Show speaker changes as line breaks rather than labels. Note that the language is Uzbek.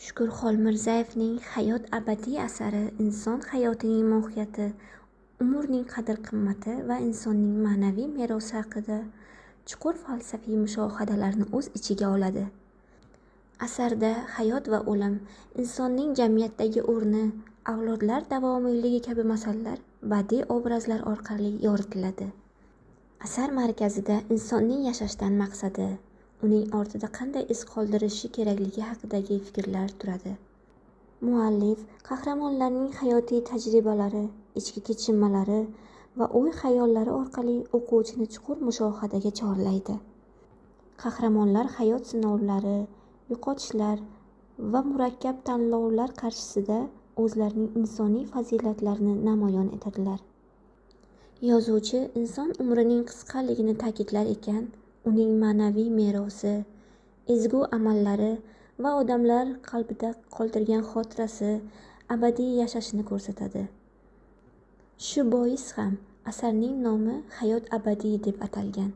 Shukur Xolmirzayevning Hayot abadiy asari inson hayotining mohiyati, umrning qadr-qimmati va insonning ma'naviy merosi haqida chuqur falsafiy mushohadalarni o'z ichiga oladi. Asarda hayot va o'lim, insonning jamiyatdagi o'rni, avlodlar davomiyligi kabi masalalar badiiy obrazlar orqali yoritiladi. Asar markazida insonning yashashdan maqsadi, uning ortida qanday iz qoldirishi kerakligi haqidagi fikrlar turadi. Muallif qahramonlarning hayotiy tajribalari, ichki kechinmalari va o'y-xayollari orqali o'quvchini chuqur mushohadaga chorlaydi. Qahramonlar hayot sinovlari, yo'qotishlar va murakkab tanlovlar qarshisida o'zlarining insoniy fazilatlarini namoyon etadilar. Yozuvchi inson umrining qisqaligini ta'kidlar ekan, uning ma'naviy merosi, ezgu amallari va odamlar qalbida qoldirgan xotirasi abadiy yashashini ko'rsatadi. Shu bois ham asarning nomi Hayot abadiy deb atalgan.